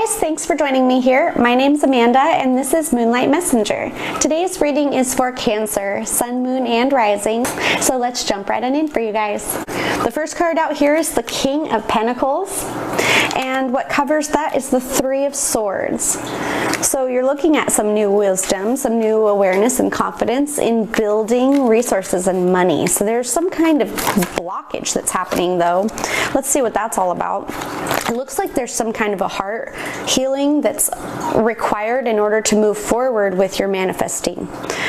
guys, thanks for joining me here. My name's Amanda and this is Moonlight Messenger. Today's reading is for Cancer, Sun, Moon, and Rising. So let's jump right on in for you guys. The first card out here is the King of Pentacles, and what covers that is the Three of Swords. So you're looking at some new wisdom, some new awareness and confidence in building resources and money. So there's some kind of blockage that's happening though. Let's see what that's all about. It looks like there's some kind of a heart healing that's required in order to move forward with your manifesting.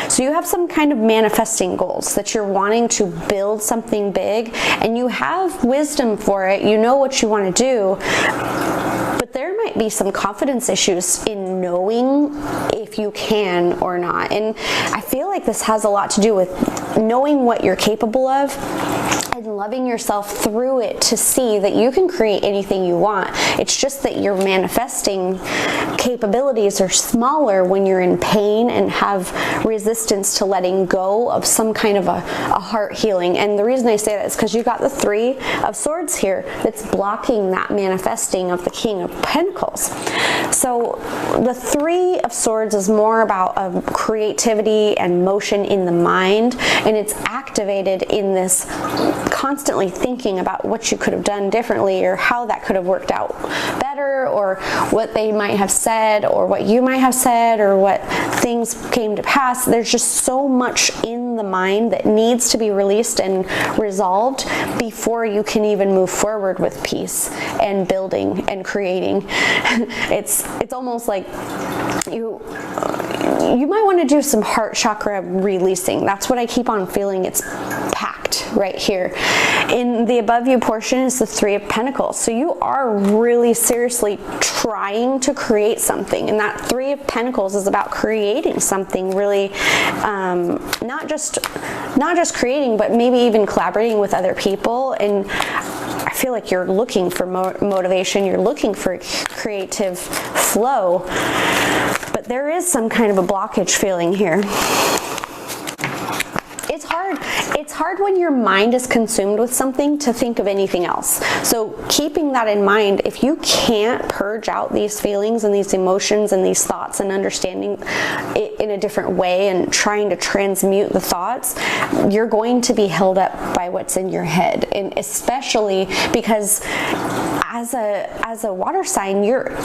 So you have some kind of manifesting goals that you're wanting to build something big, and you have wisdom for it. You know what you want to do, but there might be some confidence issues in knowing if you can or not. And I feel like this has a lot to do with knowing what you're capable of and loving yourself through it to see that you can create anything you want. It's just that your manifesting capabilities are smaller when you're in pain and have resistance to letting go of some kind of a heart healing. And the reason I say that is because you got the Three of Swords here that's blocking that manifesting of the King of Pentacles. So the Three of Swords is more about creativity and motion in the mind, and it's activated in this constantly thinking about what you could have done differently or how that could have worked out better, or what they might have said or what you might have said or what things came to pass. There's just so much in the mind that needs to be released and resolved before you can even move forward with peace and building and creating. It's almost like you might want to do some heart chakra releasing. That's what I keep on feeling. It's packed right here. In the above you portion is the Three of Pentacles. So you are really seriously trying to create something, and that Three of Pentacles is about creating something really, not just creating, but maybe even collaborating with other people. And I feel like you're looking for motivation, you're looking for creative flow, but there is some kind of a blockage feeling here. It's hard when your mind is consumed with something to think of anything else. So keeping that in mind, if you can't purge out these feelings and these emotions and these thoughts and understanding it in a different way and trying to transmute the thoughts, you're going to be held up by what's in your head. And especially because as a water sign, you're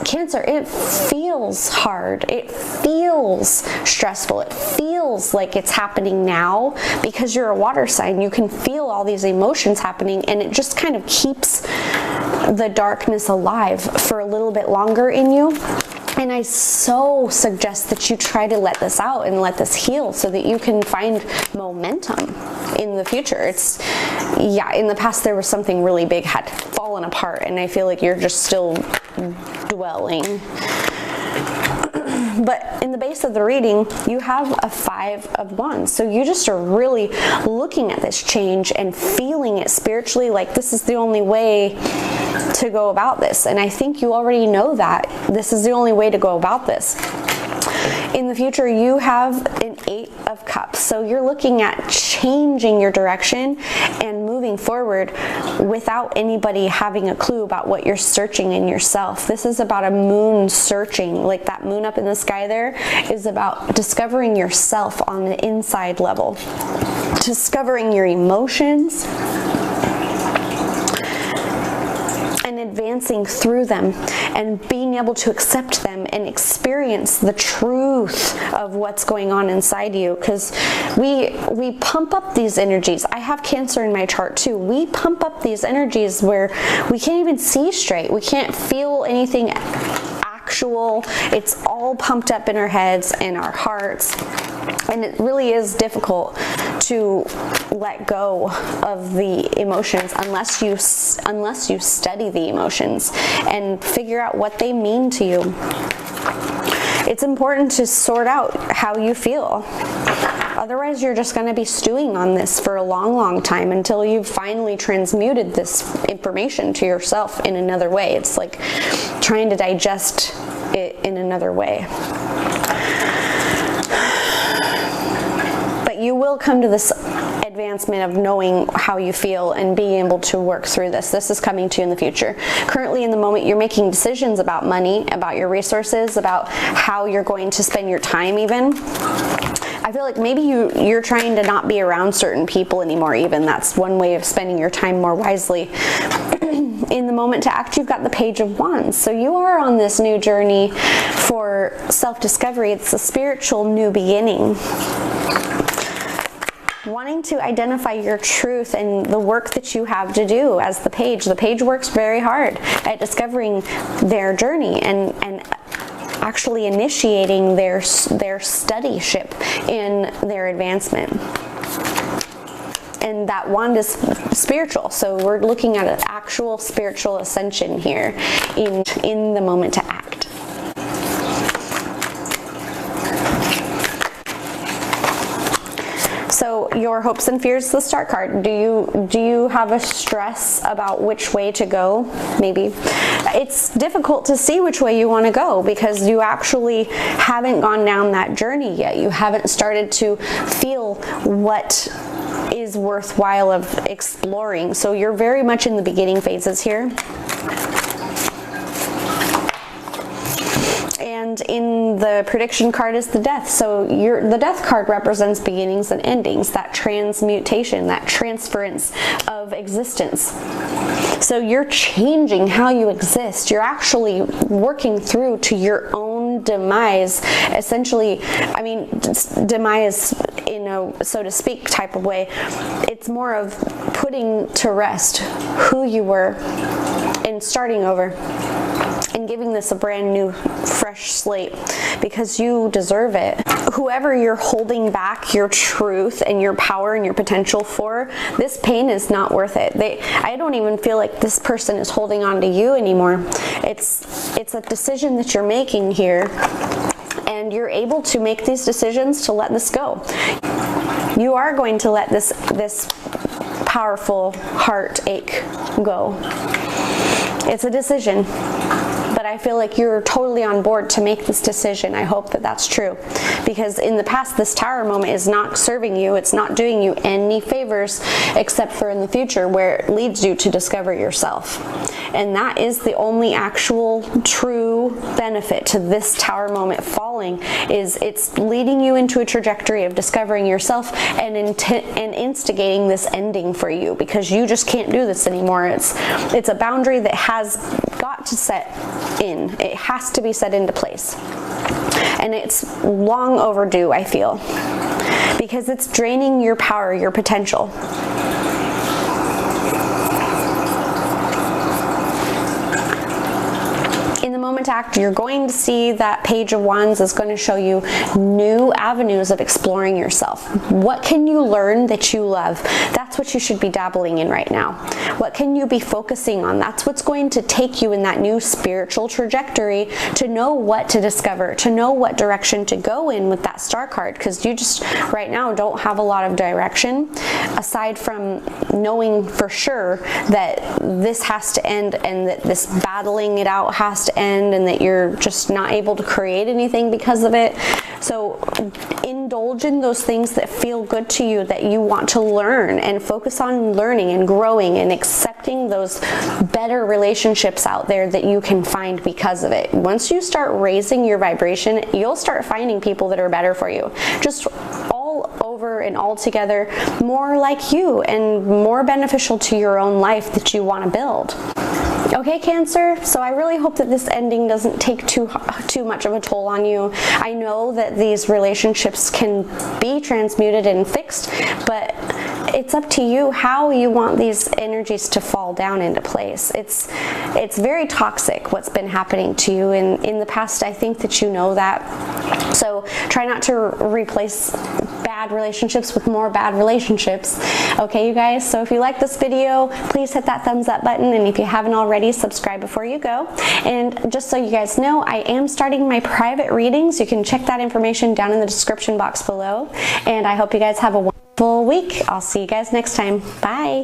Cancer, it feels hard, it feels stressful, it feels like it's happening now. Because you're a water sign, you can feel all these emotions happening, and it just kind of keeps the darkness alive for a little bit longer in you. And I so suggest that you try to let this out and let this heal so that you can find momentum in the future. In the past there was something really big had fallen apart, and I feel like you're just still dwelling. But in the base of the reading, you have a Five of Wands. So you just are really looking at this change and feeling it spiritually, like this is the only way to go about this. And I think you already know that this is the only way to go about this. In the future, you have an Eight of Cups. So you're looking at changing your direction and moving forward without anybody having a clue about what you're searching in yourself. This is about a moon searching, like that moon up in the sky there is about discovering yourself on the inside level, discovering your emotions, and advancing through them and being able to accept them and experience the truth of what's going on inside you. Because we pump up these energies. I have Cancer in my chart too. We pump up these energies where we can't even see straight. We can't feel anything actual. It's all pumped up in our heads and our hearts. And it really is difficult to let go of the emotions unless you study the emotions and figure out what they mean to you. It's important to sort out how you feel. Otherwise, you're just going to be stewing on this for a long, long time until you've finally transmuted this information to yourself in another way. It's like trying to digest it in another way. But you will come to this advancement of knowing how you feel and being able to work through this. This is coming to you in the future. Currently, in the moment, you're making decisions about money, about your resources, about how you're going to spend your time even. I feel like maybe you're trying to not be around certain people anymore even. That's one way of spending your time more wisely. In the moment to act, you've got the Page of Wands. So you are on this new journey for self-discovery. It's a spiritual new beginning. Wanting to identify your truth and the work that you have to do as the Page. The Page works very hard at discovering their journey and actually initiating their studyship in their advancement. And that wand is spiritual, so we're looking at an actual spiritual ascension here in the moment to act. So your hopes and fears, the Star card. Do you have a stress about which way to go? Maybe. It's difficult to see which way you want to go because you actually haven't gone down that journey yet. You haven't started to feel what is worthwhile of exploring. So you're very much in the beginning phases here. And in the prediction card is the Death. So the Death card represents beginnings and endings, that transmutation, that transference of existence. So you're changing how you exist. You're actually working through to your own demise. Essentially, I mean, demise in a, so to speak, type of way. It's more of putting to rest who you were and starting over and giving this a brand new fresh slate because you deserve it. Whoever you're holding back your truth and your power and your potential for, this pain is not worth it. I don't even feel like this person is holding on to you anymore. It's a decision that you're making here, and you're able to make these decisions to let this go. You are going to let this powerful heartache go. It's a decision. But I feel like you're totally on board to make this decision. I hope that that's true. Because in the past, this Tower moment is not serving you. It's not doing you any favors except for in the future where it leads you to discover yourself. And that is the only actual true benefit to this Tower moment falling, is it's leading you into a trajectory of discovering yourself and instigating this ending for you, because you just can't do this anymore. It's a boundary that has got to set in. It has to be set into place. And it's long overdue, I feel, because it's draining your power, your potential. In the moment to act, you're going to see that Page of Wands is going to show you new avenues of exploring yourself. What can you learn that you love? That's what you should be dabbling in right now. What can you be focusing on? That's what's going to take you in that new spiritual trajectory to know what to discover, to know what direction to go in with that Star card, because you just right now don't have a lot of direction aside from knowing for sure that this has to end and that this battling it out has to end and that you're just not able to create anything because of it. So indulge in those things that feel good to you, that you want to learn, and focus on learning and growing and accepting those better relationships out there that you can find because of it. Once you start raising your vibration, you'll start finding people that are better for you. Just all over and all together, more like you and more beneficial to your own life that you want to build. Okay, Cancer, so I really hope that this ending doesn't take too much of a toll on you. I know that these relationships can be transmuted and fixed, but it's up to you how you want these energies to fall down into place. It's very toxic what's been happening to you in the past. I think that you know that. So try not to replace bad relationships with more bad relationships. Okay, you guys, so if you like this video, please hit that thumbs up button, and if you haven't already, subscribe before you go. And just so you guys know, I am starting my private readings. You can check that information down in the description box below. And I hope you guys have a wonderful week. I'll see you guys next time. Bye.